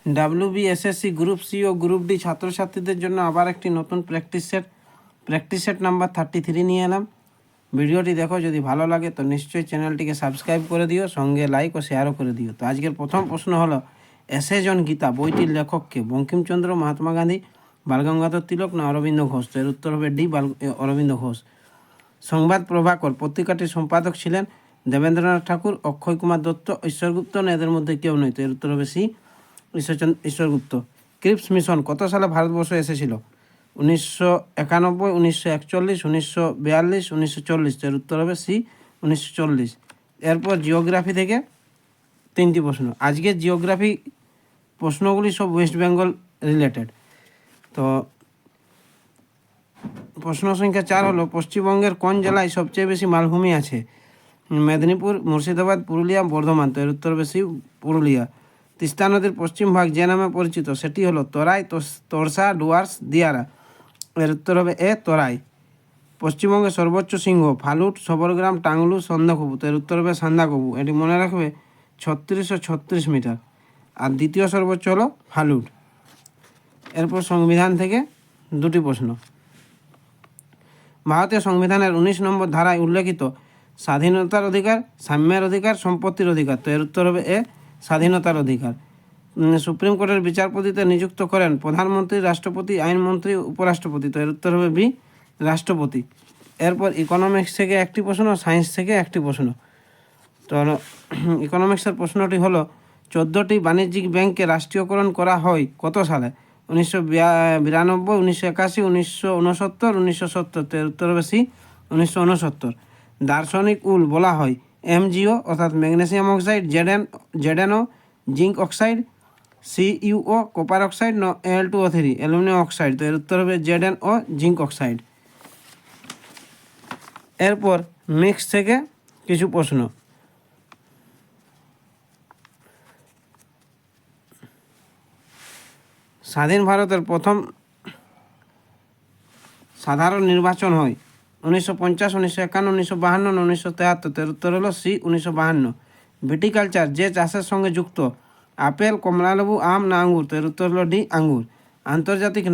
WBSSC group C ও group D ছাত্রছাত্রীদের জন্য আবার একটি নতুন প্র্যাকটিস সেট নাম্বার 33 নিয়ে এলাম। ভিডিওটি দেখো, যদি ভালো লাগে তো নিশ্চয়ই চ্যানেলটিকে সাবস্ক্রাইব করে দিও, সঙ্গে লাইক ও শেয়ারও করে দিও। তো আজকের প্রথম প্রশ্ন হলো, এসে জন গীতা বইটির লেখককে? বঙ্কিমচন্দ্র, মহাত্মা গান্ধী, বালগঙ্গাধর তিলক না অরবিন্দ ঘোষ? তো এর উত্তর হবে ডি, অরবিন্দ ঘোষ। সংবাদ প্রভাকর পত্রিকাটির সম্পাদক ছিলেন দেবেন্দ্রনাথ ঠাকুর, অক্ষয় কুমার দত্ত, ঈশ্বরগুপ্ত না এদের মধ্যে কেউ নয়? তো এর উত্তর হবে সি, ঈশ্বরগুপ্ত। ক্রিপস মিশন কত সালে ভারতবর্ষ এসেছিল? 1991, 1941, 1942, 1940? তো এর উত্তর হবে সি, 1940। এরপর জিওগ্রাফি থেকে 3টি প্রশ্ন। আজকের জিওগ্রাফি প্রশ্নগুলি সব ওয়েস্ট বেঙ্গল রিলেটেড। তো প্রশ্ন সংখ্যা 4 হলো, পশ্চিমবঙ্গের কোন জেলায় সবচেয়ে বেশি মালভূমি আছে? মেদিনীপুর, মুর্শিদাবাদ, পুরুলিয়া, বর্ধমান? তো এর উত্তর হবে সি, পুরুলিয়া। তিস্তা নদীর পশ্চিম ভাগ যে নামে পরিচিত সেটি হলো তরাই, তোরসা, ডুয়ার্স, দিয়ারা? এর উত্তর হবে এ, তরাই। পশ্চিমবঙ্গের সর্বোচ্চ সিংহ? ফালুট, সবরগ্রাম, টাংলু, সন্দাকবু? তো এর উত্তর হবে সান্দাকবু। এটি মনে রাখবে 3636 মিটার। আর দ্বিতীয় সর্বোচ্চ হলো ফালুট। এরপর সংবিধান থেকে 2টি প্রশ্ন। ভারতীয় সংবিধানের 19 নম্বর ধারায় উল্লেখিত স্বাধীনতার অধিকার, সাম্যের অধিকার, সম্পত্তির অধিকার? তো এর উত্তর হবে এ, স্বাধীনতার অধিকার। সুপ্রিম কোর্টের বিচারপতিতে নিযুক্ত করেন প্রধানমন্ত্রী, রাষ্ট্রপতি, আইনমন্ত্রী, উপরাষ্ট্রপতি? তো এর উত্তর হবে বি, রাষ্ট্রপতি। এরপর ইকোনমিক্স থেকে 1টি প্রশ্ন, সায়েন্স থেকে 1টি প্রশ্ন। তো ইকোনমিক্সের প্রশ্নটি হলো, 14টি বাণিজ্যিক ব্যাংককে রাষ্ট্রীয়করণ করা হয় কত সালে? 1992, 1981, 1969, 1970? তো এর উত্তর হবে সি, 1969। দার্শনিক উল বলা হয় MgO অর্থাৎ magnesium oxide, ZnO zinc oxide, CuO copper oxide, Al2O3 aluminium oxide? তো এর উত্তর হবে ZnO জিঙ্ক অক্সাইড। এরপর মিক্স থেকে কিছু প্রশ্ন। স্বাধীন ভারতের প্রথম সাধারণ নির্বাচন হয় 1950, 1951, 1952 না 1973? এর উত্তর হলো সি, 1952। ভিটিকালচার যে চাষের সঙ্গে যুক্ত? আপেল, কমলালেবু, আম না আঙ্গুর? তো এর উত্তর হলো ডি, আঙ্গুর। আন্তর্জাতিক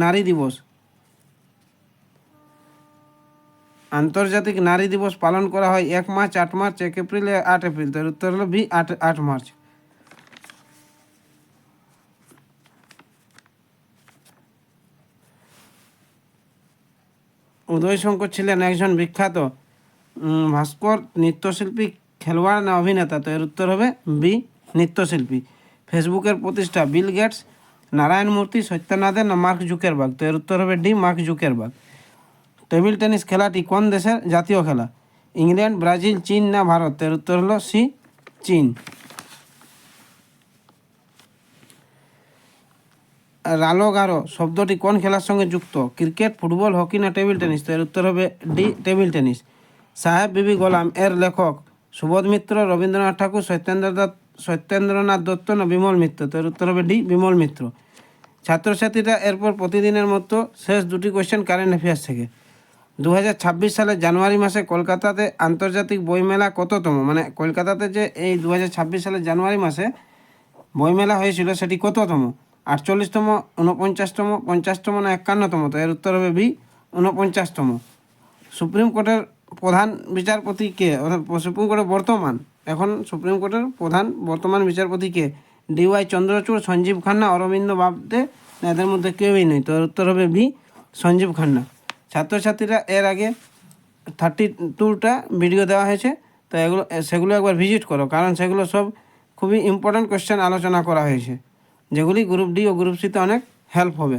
নারী দিবস পালন করা হয় 1 মার্চ, 8 মার্চ, 1 এপ্রিল, 8 এপ্রিল? তো এর উত্তর হলো বি, 8 মার্চ। উদয়শঙ্কর ছিলেন একজন বিখ্যাত ভাস্কর, নৃত্যশিল্পী, খেলোয়াড় না অভিনেতা? তো এর উত্তর হবে বি, নৃত্যশিল্পী। ফেসবুকের প্রতিষ্ঠা? বিল গেটস, নারায়ণ মূর্তি, সত্যনাদেন না মার্ক জুকেরবার্গ? তো এর উত্তর হবে D, mark Zuckerberg. Table tennis খেলাটি কোন দেশের জাতীয় খেলা? ইংল্যান্ড, ব্রাজিল, চীন না ভারত? এর উত্তর হলো সি, চীন। রালো গারো শব্দটি কোন খেলার সঙ্গে যুক্ত? ক্রিকেট, ফুটবল, হকি না টেবিল টেনিস? তো এর উত্তর হবে ডি, টেবিল টেনিস। সাহেব বিবি গোলাম এর লেখক সুবোধ মিত্র, রবীন্দ্রনাথ ঠাকুর, সত্যেন্দ্রনাথ দত্ত না বিমল মিত্র? তো এর উত্তর হবে ডি, বিমল মিত্র। ছাত্রছাত্রীরা এরপর প্রতিদিনের মতো শেষ 2টি কোয়েশ্চেন কারেন্ট অ্যাফেয়ার্স থেকে। 2026 সালের জানুয়ারি মাসে কলকাতাতে আন্তর্জাতিক বইমেলা কততম? মানে কলকাতাতে যে এই 2026 সালের জানুয়ারি মাসে বইমেলা হয়েছিল সেটি কততম? 48তম, 49তম, 50তম না 51তম? তো এর উত্তর হবে বি, 49তম। সুপ্রিম কোর্টের প্রধান বিচারপতি কে? সুপ্রিম কোর্টের সুপ্রিম কোর্টের বর্তমান বিচারপতি কে? DY চন্দ্রচূড়, সঞ্জীব খান্না, অরবিন্দ বাবদে না এদের মধ্যে কেউই নেই? তো এর উত্তর হবে বি, সঞ্জীব খান্না। ছাত্রছাত্রীরা এর আগে 32টা ভিডিও দেওয়া হয়েছে, তো সেগুলো একবার ভিজিট করো, কারণ সেগুলো সব খুবই ইম্পর্ট্যান্ট কোয়েশ্চেন আলোচনা করা হয়েছে, যেগুলি গ্রুপ ডি ও গ্রুপ সিতে অনেক হেল্প হবে।